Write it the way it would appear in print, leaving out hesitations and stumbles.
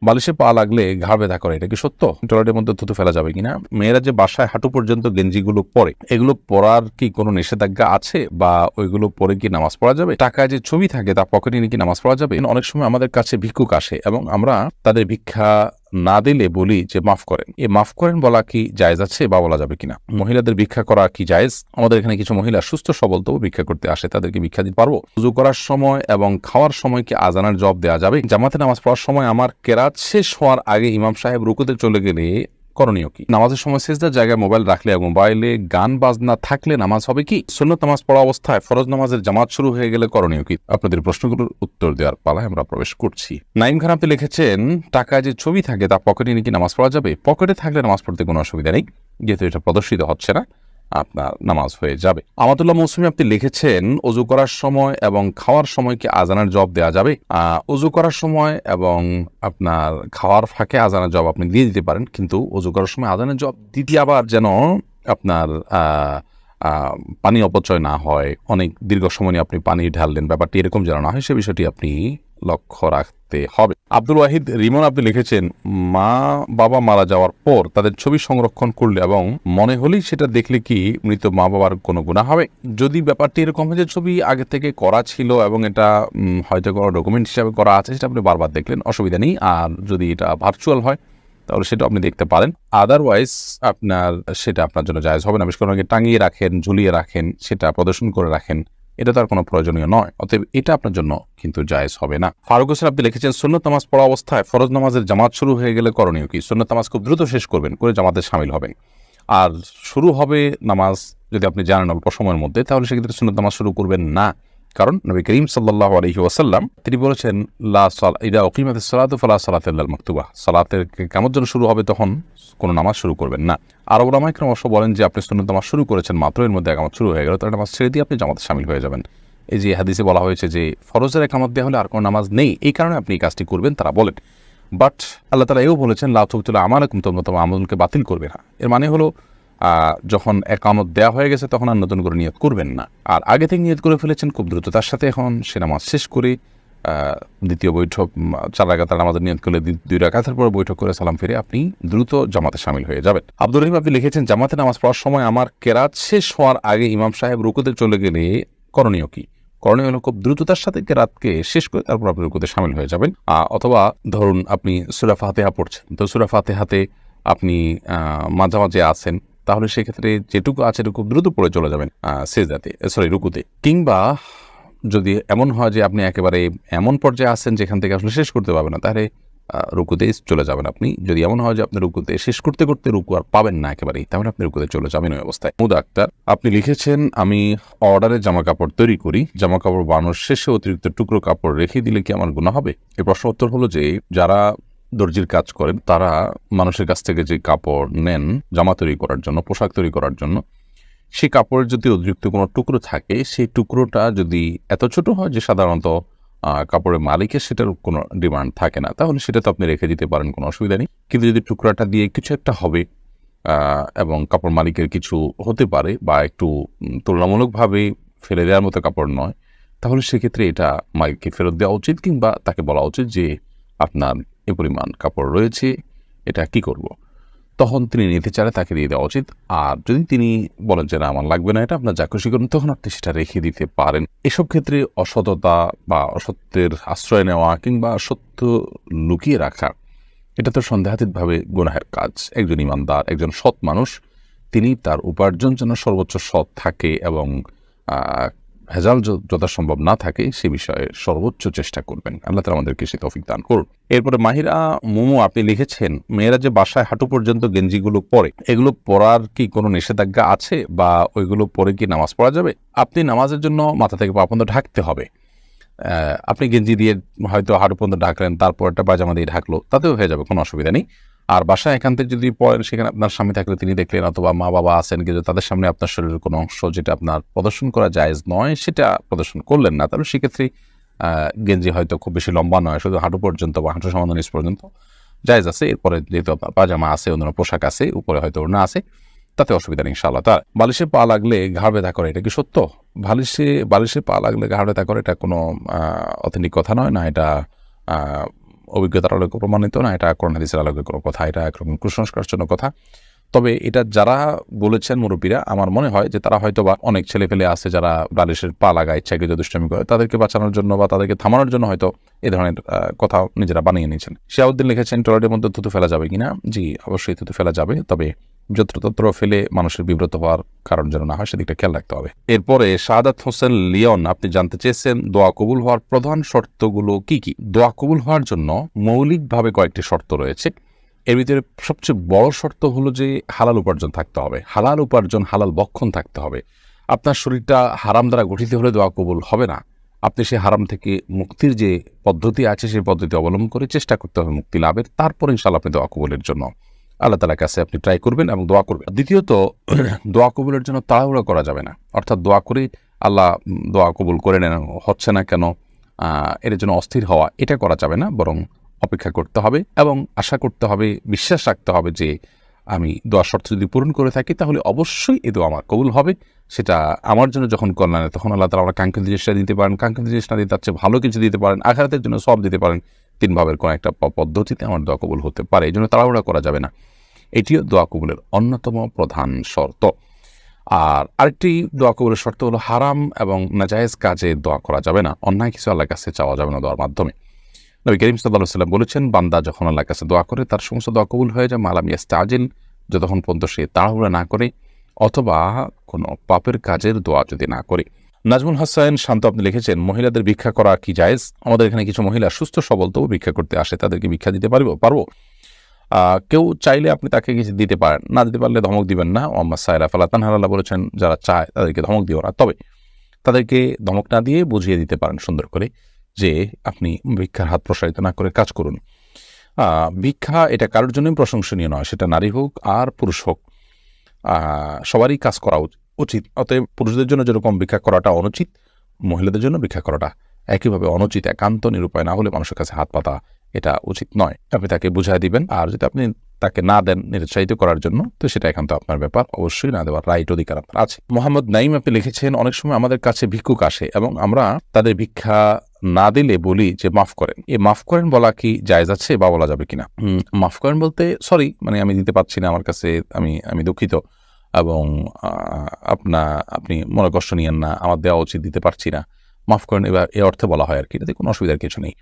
বালিশে পা লাগলে ঘাড় ব্যথা করে, এটা কি সত্য? টয়লেটের মধ্যে থুতু ফেলা যাবে কিনা? মেয়েরা যে বাসায় হাঁটু পর্যন্ত গেঞ্জিগুলো পরে, এগুলো পরার কি কোনো নিষেধাজ্ঞা আছে, বা ওইগুলো পরে কি নামাজ পড়া যাবে? টাকায় যে ছবি থাকে তা পকেটে নিয়ে কি নামাজ পড়া যাবে? অনেক সময় আমাদের কাছে ভিক্ষুক আসে এবং আমরা তাদের ভিক্ষা না দিলে বলি যে মাফ করেন। এ মাফ করেন বলা কি জায়েজ আছে বা বলা যাবে কিনা? মহিলাদের ভিক্ষা করা কি জায়েজ? আমাদের এখানে কিছু মহিলা সুস্থ সবল তবু ভিক্ষা করতে আসে, তাদেরকে ভিক্ষা দিতে পারবো? ওযু করার সময় এবং খাওয়ার সময় কি আজানের জবাব দেওয়া যাবে? জামাতে নামাজ পড়ার সময় আমার কেরাত শেষ হওয়ার আগে ইমাম সাহেব রুকুতে চলে গেলে করণীয় কি? নামাজের সময় সিজদার জায়গায় মোবাইল রাখলে এবং মোবাইলে গান বাজনা থাকলে নামাজ হবে কি? সুন্নত নামাজ পড়া অবস্থায় ফরজ নামাজের জামাত শুরু হয়ে গেলে করণীয় কি? আপনাদের প্রশ্নগুলোর উত্তর দেওয়ার পালায় আমরা প্রবেশ করছি। নাইম খান আপনি লিখেছেন, টাকায় যে ছবি থাকে তা পকেটে নিয়ে কি নামাজ পড়া যাবে? পকেটে থাকলে নামাজ পড়তে কোনো অসুবিধা নেই, যেহেতু এটা প্রদর্শিত হচ্ছে না, আপনার নামাজ হয়ে যাবে। আমাতুল্লাহ মৌসুমী আপনি লিখেছেন, ওযু করার সময় এবং খাওয়ার সময় কি আজানের জবাব দেওয়া যাবে? ওযু করার সময় এবং আপনার খাওয়ার ফাঁকে আজানের জবাব আপনি দিয়ে দিতে পারেন, কিন্তু ওযু করার সময় আজানের জবাব দিতে আবার যেন আপনার পানি অপচয় না হয়, অনেক দীর্ঘ সময় নিয়ে আপনি পানি ঢাললেন, ব্যাপারটি এরকম যেন না হয়, সে বিষয়টি আপনি লক্ষ্য রাখতে হবে। আব্দুল ওয়াহিদ রিমন আপনি লিখেছেন, মা বাবা মারা যাওয়ার পর তাদের ছবি সংরক্ষণ করলে এবং মনে হলেই সেটা দেখলে কি মৃত মা বাবার কোনো গুনাহ হবে? যদি ব্যাপারটি এরকম হয় যে ছবি আগে থেকে করা ছিল এবং এটা হয়তো কোনো ডকুমেন্ট হিসাবে করা আছে, সেটা আপনি বারবার দেখলেন, অসুবিধা নেই। আর যদি এটা ভার্চুয়াল হয় তাহলে সেটা আপনি দেখতে পারেন, আদারওয়াইজ আপনার সেটা আপনার জন্য জায়েজ হবে না। বিশেষ করে টাঙিয়ে রাখেন, ঝুলিয়ে রাখেন, সেটা প্রদর্শন করে রাখেন, এটা তার কোনো প্রয়োজনীয় নয়, অতএব এটা আপনার জন্য কিন্তু জায়েজ হবে না। ফারুক হোসেন আপনি লিখেছেন, সুন্নত নামাজ পড়া অবস্থায় ফরজ নামাজের জামাত শুরু হয়ে গেলে করণীয় কি? সুন্নত নামাজ খুব দ্রুত শেষ করবেন, করে জামাতে শামিল হবেন। আর শুরু হবে নামাজ যদি আপনি জানেন অল্প সময়ের মধ্যে, তাহলে সেক্ষেত্রে সুন্নত নামাজ শুরু করবেন না, কারণ নবী করিম সাল্লাল্লাহু আলাইহি ওয়াসাল্লাম তিনি বলেছেন, ইদা উকিমাতিস সালাতু ফালা সালাতা ইল্লাল মাকতুবা, সালাতের কিয়ামত যখন শুরু হবে তখন কোনো নামাজ শুরু করবেন না। আর ওলামায়ে কেরাম অবশ্য বলেন যে আপনি সুন্নত নামাজ শুরু করেছেন মাত্র, এর মধ্যে একামত শুরু হয়ে গেল, তাহলে নামাজ ছেড়ে দিয়ে আপনি জামাতে শামিল হয়ে যাবেন। এই যে হাদিসে বলা হয়েছে যে ফরজের একামত দেওয়া হলে আর কোনো নামাজ নেই, এই কারণে আপনি এই কাজটি করবেন, তারা বলেন। বাট আল্লাহ তাআলা এও বলেছেন, লা তুবতিলু আমালাকুম, তোমরা তোমার আমলকে বাতিল করবে না। এর মানে হলো যখন একামত দেওয়া হয়ে গেছে তখন আর নতুন করে নিয়ত করবেন না। আর আগে থেকে নিয়ত করে ফেলেছেন খুব দ্রুততার সাথে, এখন সে নামাজ শেষ করে দ্বিতীয় বৈঠক 4 রাকাতের নামাজের নিয়ত করলে 2 রাকাতের পর বৈঠক করে সালাম ফিরে আপনি দ্রুত জামাতে শামিল হয়ে যাবেন। আব্দুর রহিম আপনি লিখেছেন, জামাতে নামাজ পড়ার সময় আমার কেরাত শেষ হওয়ার আগে ইমাম সাহেব রুকুতে চলে গেলে করণীয় কি? করণীয় হলো খুব দ্রুততার সাথে কেরাতকে শেষ করে তারপর আপনি রুকুতে শামিল হয়ে যাবেন। অথবা ধরুন আপনি সূরা ফাতিহা পড়ছেন, তো সূরা ফাতিহাতে আপনি মাঝামাঝি আছেন, তাহলে সেক্ষেত্রে যেটুকু আছে এটুকু দ্রুত পড়ে চলে যাবেন সিজদাতে, রুকুতে। কিংবা যদি এমন হয় যে আপনি একেবারে এমন পর্যায়ে আছেন যেখান থেকে আসলে শেষ করতে পারবেন না, তাহলে রুকুতেই চলে যাবেন আপনি। যদি এমন হয় যে আপনি রুকুতে শেষ করতে করতে রুকু আর পাবেন না একেবারেই, তাহলে আপনি রুকুতে চলে যাবেন ওই অবস্থায়। মুদা আক্তার আপনি লিখেছেন, আমি অর্ডারে জামা কাপড় তৈরি করি, জামা কাপড় বানানোর শেষে অতিরিক্ত টুকরো কাপড় রেখে দিলে কি আমার গুনাহ হবে? এই প্রশ্ন উত্তর হলো যে যারা দর্জির কাজ করেন তারা মানুষের কাছ থেকে যে কাপড় নেন জামা তৈরি করার জন্য, পোশাক তৈরি করার জন্য, সেই কাপড়ের যদি অতিরিক্ত কোনো টুকরো থাকে, সেই টুকরোটা যদি এত ছোট হয় যে সাধারণত কাপড়ের মালিকের সেটার কোনো ডিমান্ড থাকে না, তাহলে সেটা তো আপনি রেখে দিতে পারেন, কোনো অসুবিধা নেই। কিন্তু যদি টুকরাটা দিয়ে কিছু একটা হবে এবং কাপড় মালিকের কিছু হতে পারে বা একটু তুলনামূলকভাবে ফেলে দেওয়ার মতো কাপড় নয়, তাহলে সেক্ষেত্রে এটা মালিককে ফেরত দেওয়া উচিত, কিংবা তাকে বলা উচিত যে আপনার এ পরিমাণ কাপড় রয়েছে, এটা কি করব? তখন তিনি নিতে চাইলে তাকে দিয়ে দেওয়া উচিত। আর যদি তিনি বলেন যে না আমার লাগবে না, এটা আপনার যা খুশি করুন, তখন আপনি সেটা রেখে দিতে পারেন। এসব ক্ষেত্রে অসততা বা অসত্যের আশ্রয় নেওয়া কিংবা সত্য লুকিয়ে রাখা, এটা তো সন্দেহাতীতভাবে গুনাহের কাজ। একজন ইমানদার, একজন সৎ মানুষ, তিনি তার উপার্জন যেন সর্বোচ্চ সৎ থাকে এবং ভেজাল যথাসম্ভব না থাকে সে বিষয়ে সর্বোচ্চ চেষ্টা করবেন। আল্লাহ তাআলা আমাদেরকে সে তৌফিক দান করুন। এরপরে মাহিরা মোমো আপনি লিখেছেন, মেয়েরা যে বাসায় হাঁটু পর্যন্ত গেঞ্জিগুলো পরে, এগুলো পরার কি কোনো নিষেধাজ্ঞা আছে, বা ওইগুলো পরে কি নামাজ পড়া যাবে? আপনি নামাজের জন্য মাথা থেকে পা পর্যন্ত ঢাকতে হবে। আপনি গেঞ্জি দিয়ে হয়তো হাঁটু পর্যন্ত ঢাকলেন, তারপর একটা পায়জামা দিয়ে ঢাকলো, তাতেও হয়ে যাবে, কোনো অসুবিধা নেই। আর বাসায় এখান থেকে যদি পড়েন, সেখানে আপনার স্বামী থাকলে তিনি দেখলেন, অথবা মা বাবা আছেন, কিন্তু তাদের সামনে আপনার শরীরের কোনো অংশ যেটা আপনার প্রদর্শন করা জায়েজ নয় সেটা প্রদর্শন করলেন না, তাহলে সেক্ষেত্রে গেঞ্জি হয়তো খুব বেশি লম্বা নয়, শুধু হাঁটু পর্যন্ত বা হাঁটু সমান নিচ পর্যন্ত জায়েজ আছে। এরপরে যেহেতু আপনার পাজামা আছে, অন্য পোশাক আছে, উপরে হয়তো ওড়না আছে, তাতে অসুবিধা নেই ইনশাআল্লাহ। তার বালিশে পা লাগলে ঘাড় ব্যথা করে, এটা কি সত্য? বালিশে পা লাগলে ঘাড় ব্যথা করে, এটা কোনো অথেন্টিক কথা নয়, না এটা অভিজ্ঞতার আলোকে প্রমাণিত না, এটা কোরআন হাদিসের আলোকে কোনো কথা, এটা একরকম কুসংস্কারের জন্য কথা। তবে এটা যারা বলেছেন মুরব্বীরা, আমার মনে হয় যে তারা হয়তো বা অনেক ছেলে পেলে আছে যারা বালিশের পা লাগায়, ইচ্ছাকৃত দুষ্টামি করে, তাদেরকে বাঁচানোর জন্য বা তাদেরকে থামানোর জন্য হয়তো এই ধরনের কথা নিজেরা বানিয়ে নিয়েছেন। শিয়াউদ্দিন লিখেছেন টয়লেটের মধ্যে থুতু ফেলা যাবে কিনা। জি, অবশ্যই থুতু ফেলা যাবে, তবে যত্রতত্র ফেলে মানুষের বিব্রত হওয়ার কারণ যেন না হয় সেদিকটা খেয়াল রাখতে হবে। এরপরে শাহাদাত হোসেন লিওন আপনি জানতে চেয়েছেন দোয়া কবুল হওয়ার প্রধান শর্তগুলো কি কি। দোয়া কবুল হওয়ার জন্য মৌলিকভাবে কয়েকটি শর্ত রয়েছে। এর ভিতরে সবচেয়ে বড় শর্ত হলো যে হালাল উপার্জন থাকতে হবে, হালাল উপার্জন, হালাল বক্ষণ থাকতে হবে। আপনার শরীরটা হারাম দ্বারা গঠিত হলে দোয়া কবুল হবে না। আপনি সেই হারাম থেকে মুক্তির যে পদ্ধতি আছে সেই পদ্ধতি অবলম্বন করে চেষ্টা করতে হবে মুক্তি লাভের, তারপর ইনশাআল্লাহ আপনি দোয়া কবুলের জন্য আল্লাহ তাআলার কাছে আপনি ট্রাই করবেন এবং দোয়া করবেন। দ্বিতীয়ত, দোয়া কবুলের জন্য তাড়াহুড়া করা যাবে না, অর্থাৎ দোয়া করে আল্লাহ দোয়া কবুল করে নেন, হচ্ছে না কেন এর জন্য অস্থির হওয়া, এটা করা যাবে না, বরং অপেক্ষা করতে হবে এবং আশা করতে হবে, বিশ্বাস রাখতে হবে যে আমি দোয়া শর্ত যদি পূরণ করে থাকি তাহলে অবশ্যই এ দোয়া আমার কবুল হবে। সেটা আমার জন্য যখন কল্যাণে, তখন আল্লাহ তাআলা আমার কাঙ্ক্ষিত জিনিসটা দিতে পারেন, কাঙ্ক্ষিত জিনিস না দিতে তার চেয়ে ভালো কিছু দিতে পারেন, আখিরাতের জন্য সব দিতে পারেন। 3 ভাবের কোনো একটা পদ্ধতিতে আমার দোয়া কবুল হতে পারে, এই জন্য তাড়াহুড়া করা যাবে না। এটিও দোয়া কবুলের অন্যতম প্রধান শর্ত। আর আরেকটি দোয়া কবুলের শর্ত হলো হারাম এবং নাজায়েজ কাজে দোয়া করা যাবে না, অন্যায় কিছু আল্লাহর কাছে চাওয়া যাবে না দোয়ার মাধ্যমে। নবী করিম সাল্লাল্লাহু আলাইহি ওয়াসাল্লাম বলেছেন, বান্দা যখন আল্লাহর কাছে দোয়া করে তার সমস্ত দোয়া কবুল হয়ে যায় মালাম ইয়াস্তাজিল, যতক্ষণ পর্যন্ত সে তাড়াহুড়া না করে অথবা কোনো পাপের কাজের দোয়া যদি না করে। নাজমুল হাসান শান্ত আপনি লিখেছেন, মহিলাদের ভিক্ষা করা কি জায়েজ? আমাদের এখানে কিছু মহিলা সুস্থ সবল তবু ভিক্ষা করতে আসে, তাদেরকে ভিক্ষা দিতে পারবো? কেউ চাইলে আপনি তাকে কিছু দিতে পারেন, না দিতে পারলে ধমক দিবেন না। ওয়াম্মা সায়রা ফালা তানহার বলেছেন, যারা চায় তাদেরকে ধমক দিও না, তবে তাদেরকে ধমক না দিয়ে বুঝিয়ে দিতে পারেন সুন্দর করে যে আপনি ভিক্ষার হাত প্রসারিত না করে কাজ করুন। ভিক্ষা এটা কারোর জন্যই প্রশংসনীয় নয়, সেটা নারী হোক আর পুরুষ হোক, সবারই কাজ করা উচিত। অতএব পুরুষদের জন্য যেরকম ভিক্ষা করাটা অনুচিত, মহিলাদের জন্য ভিক্ষা করাটা একইভাবে অনুচিত। একান্ত নিরুপায় না হলে মানুষের কাছে হাত পাতা এটা উচিত নয়। আপনি তাকে বুঝাই দিবেন, আর যদি আপনি তাকে না দেন নিরুৎসাহিত করার জন্য, তো সেটা একান্ত আপনার ব্যাপার, অবশ্যই না দেওয়ার রাইট অধিকার আপনার আছে। মোহাম্মদ নাইম আপনি লিখেছেন, অনেক সময় আমাদের কাছে ভিক্ষুক আসে এবং আমরা তাদের ভিক্ষা না দিলে বলি যে মাফ করেন। মাফ করেন বলা কি জায়েজ আছে বা বলা যাবে কিনা? মাফ করেন বলতে সরি, মানে আমি দিতে পারছি না, আমার কাছে আমি দুঃখিত এবং আপনি মনে কষ্ট নিয়েন না, আমার দেওয়া উচিত, দিতে পারছি না, মাফ করেন, এবার এ অর্থে বলা হয় আর কি, এটাতে কোনো অসুবিধার কিছু নেই।